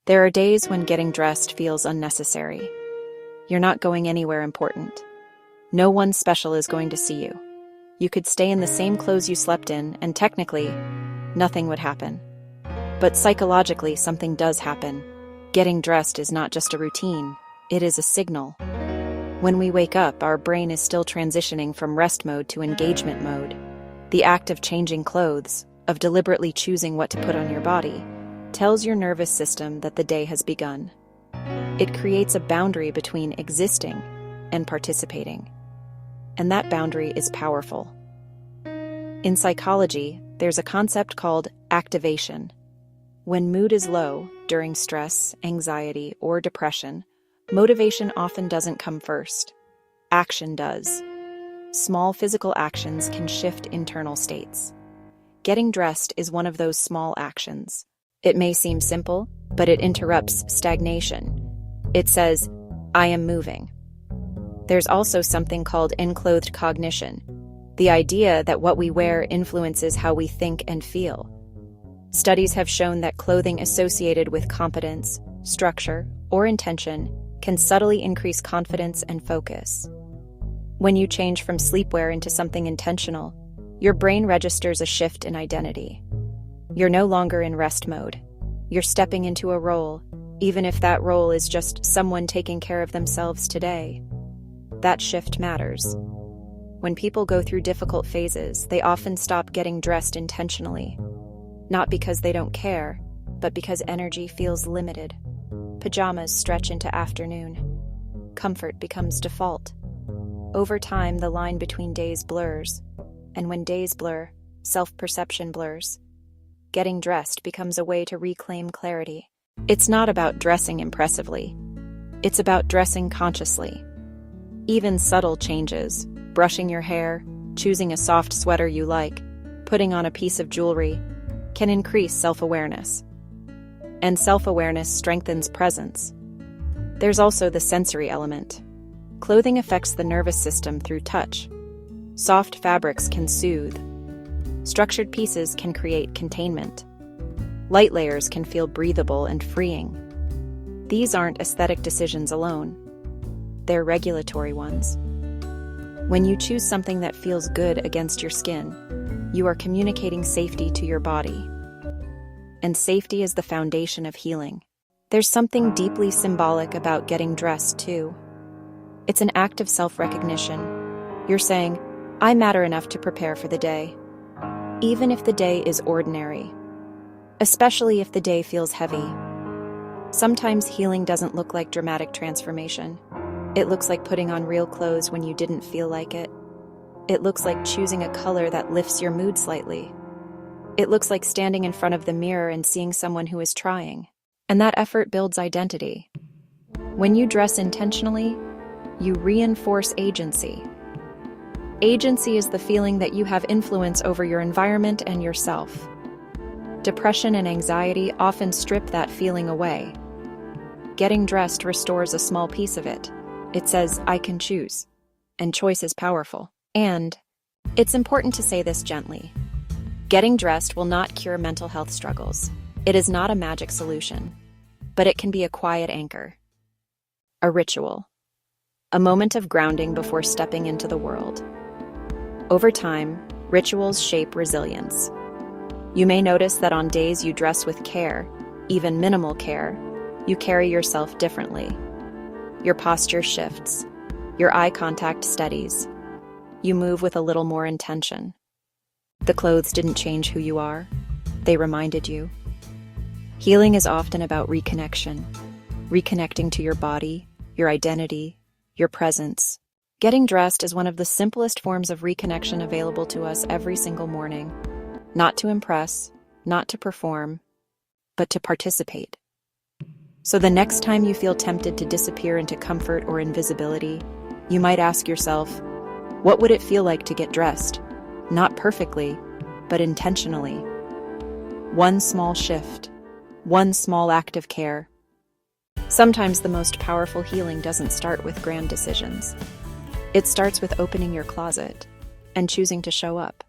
There are days when getting dressed feels unnecessary. You're not going anywhere important. No one special is going to see you. You could stay in the same clothes you slept in, and technically, nothing would happen. But psychologically, something does happen. Getting dressed is not just a routine, it is a signal. When we wake up, our brain is still transitioning from rest mode to engagement mode. The act of changing clothes, of deliberately choosing what to put on your body, tells your nervous system that the day has begun. It creates a boundary between existing and participating. And that boundary is powerful. In psychology, there's a concept called activation. When mood is low, during stress, anxiety, or depression, motivation often doesn't come first. Action does. Small physical actions can shift internal states. Getting dressed is one of those small actions. It may seem simple, but it interrupts stagnation. It says, I am moving. There's also something called enclothed cognition, the idea that what we wear influences how we think and feel. Studies have shown that clothing associated with competence, structure, or intention can subtly increase confidence and focus. When you change from sleepwear into something intentional, your brain registers a shift in identity. You're no longer in rest mode. You're stepping into a role, even if that role is just someone taking care of themselves today. That shift matters. When people go through difficult phases, they often stop getting dressed intentionally. Not because they don't care, but because energy feels limited. Pajamas stretch into afternoon. Comfort becomes default. Over time, the line between days blurs. And when days blur, self-perception blurs. Getting dressed becomes a way to reclaim clarity. It's not about dressing impressively. It's about dressing consciously. Even subtle changes, brushing your hair, choosing a soft sweater you like, putting on a piece of jewelry, can increase self-awareness. And self-awareness strengthens presence. There's also the sensory element. Clothing affects the nervous system through touch. Soft fabrics can soothe. Structured pieces can create containment. Light layers can feel breathable and freeing. These aren't aesthetic decisions alone. They're regulatory ones. When you choose something that feels good against your skin, you are communicating safety to your body. And safety is the foundation of healing. There's something deeply symbolic about getting dressed, too. It's an act of self-recognition. You're saying, I matter enough to prepare for the day. Even if the day is ordinary. Especially if the day feels heavy. Sometimes healing doesn't look like dramatic transformation. It looks like putting on real clothes when you didn't feel like it. It looks like choosing a color that lifts your mood slightly. It looks like standing in front of the mirror and seeing someone who is trying. And that effort builds identity. When you dress intentionally, you reinforce agency. Agency is the feeling that you have influence over your environment and yourself. Depression and anxiety often strip that feeling away. Getting dressed restores a small piece of it. It says, I can choose. And choice is powerful. And it's important to say this gently. Getting dressed will not cure mental health struggles. It is not a magic solution. But it can be a quiet anchor. A ritual. A moment of grounding before stepping into the world. Over time, rituals shape resilience. You may notice that on days you dress with care, even minimal care, you carry yourself differently. Your posture shifts. Your eye contact steadies. You move with a little more intention. The clothes didn't change who you are. They reminded you. Healing is often about reconnection. Reconnecting to your body, your identity, your presence. Getting dressed is one of the simplest forms of reconnection available to us every single morning. Not to impress, not to perform, but to participate. So the next time you feel tempted to disappear into comfort or invisibility, you might ask yourself, what would it feel like to get dressed? Not perfectly, but intentionally. One small shift, one small act of care. Sometimes the most powerful healing doesn't start with grand decisions. It starts with opening your closet and choosing to show up.